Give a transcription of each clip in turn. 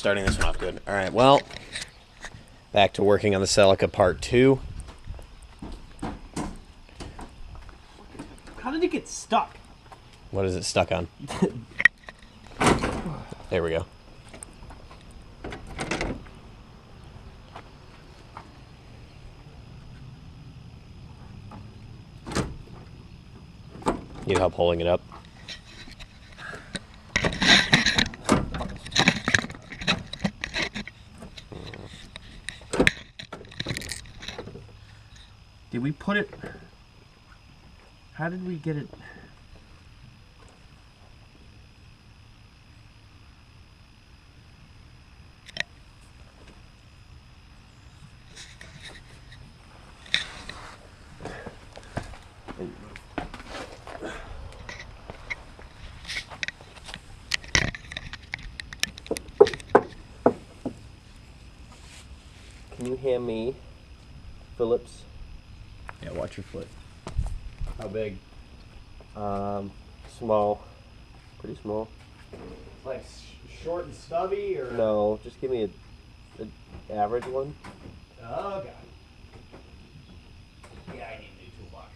starting this one off good. All right, well, back to working on the Celica Part 2. How did it get stuck? What is it stuck on? There we go. Need help holding it up? Did we put it... How did we get it... Can you hand me Phillips? Yeah, watch your foot. How big? Small. Pretty small. Like short and stubby, or? No, just give me an average one. Oh, God. Yeah, I need a new toolbox.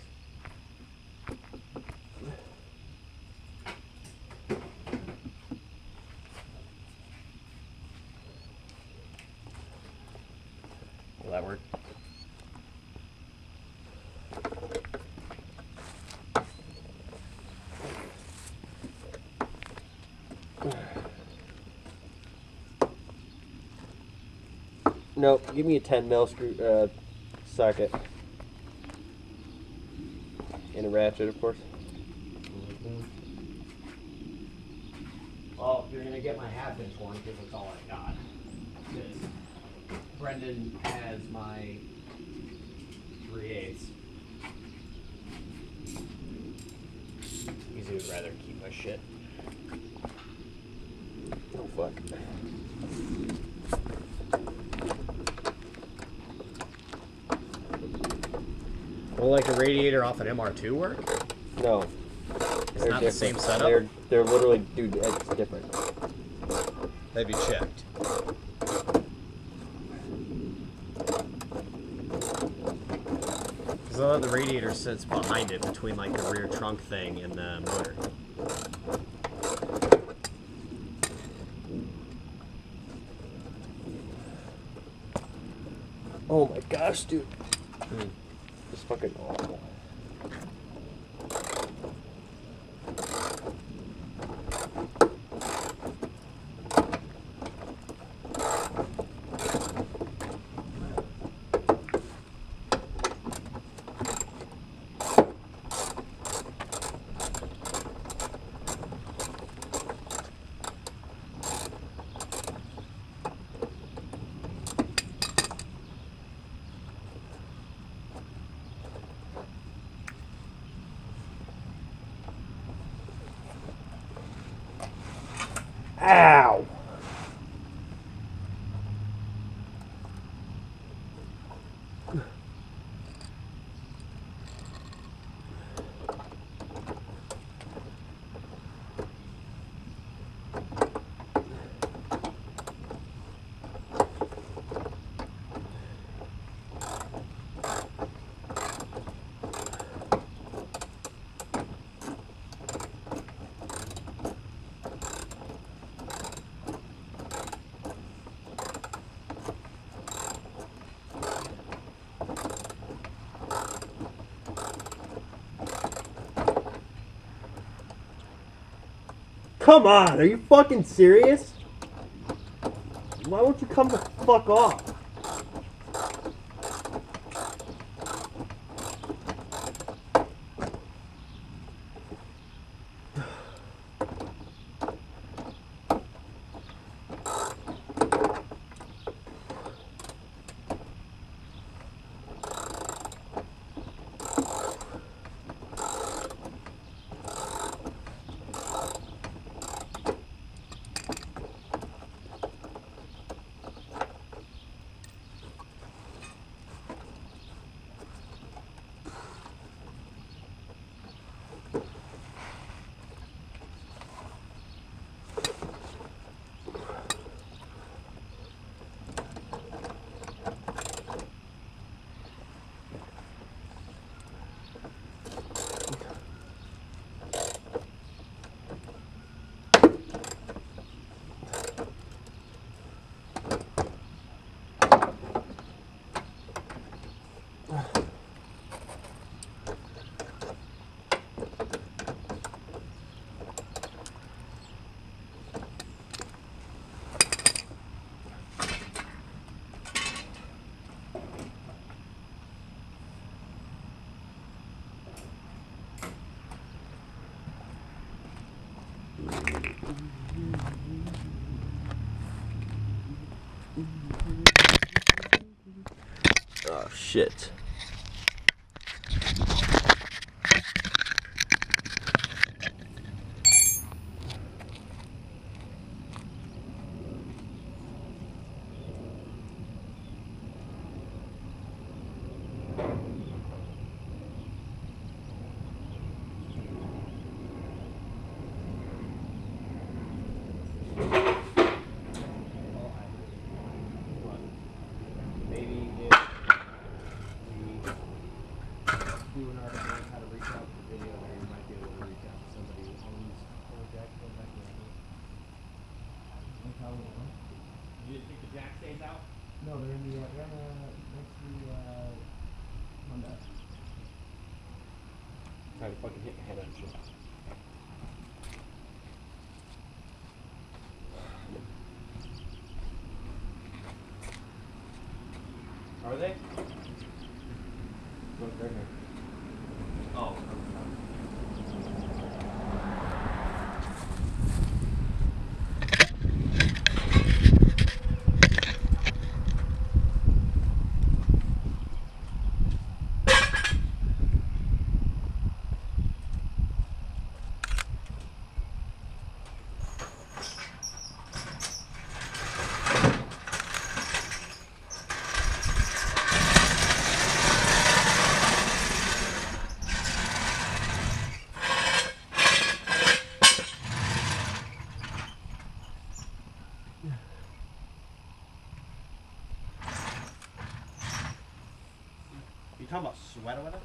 Will that work? No, give me a 10 mil screw socket. And a ratchet, of course. Well, you're gonna get my half-inch one because that's all I got. Because Brendan has my 3/8. He would rather keep my shit. Oh, fuck. Will like a radiator off an MR2 work? No. It's not the same setup? They're literally, dude, it's different. They'd be checked. So the radiator sits behind it, between like the rear trunk thing and the motor. Oh my gosh, dude. It's fucking awful. Ow! Come on, are you fucking serious? Why won't you come the fuck off? Oh shit. Maybe if we do an article on how to reach out to video, there you might be able to reach out to somebody who owns or jack or back there. You didn't think the jack stays out? No, they're in the next to Honda. Try to fucking hit your head on shit. Are they? Look, they're here. Oh. You talking about sweat or whatever?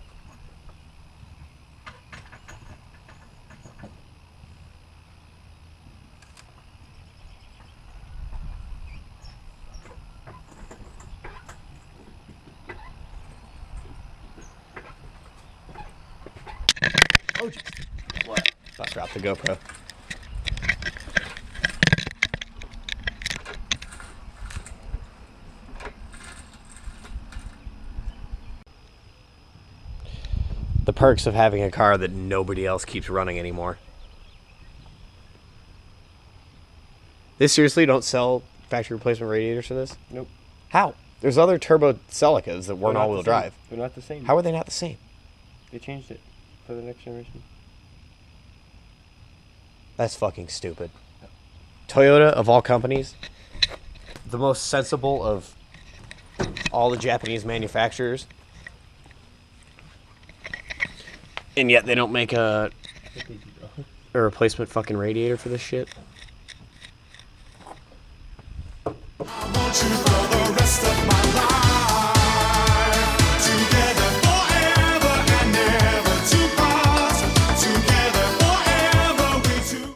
Oh, jeez. What? I dropped the GoPro. The perks of having a car that nobody else keeps running anymore. They seriously don't sell factory replacement radiators for this? Nope. How? There's other turbo Celicas that weren't They're not all-wheel the same. drive. They're not the same. How are they not the same? They changed it for the next generation. That's fucking stupid. Toyota, of all companies, the most sensible of all the Japanese manufacturers, and yet they don't make a replacement fucking radiator for this shit.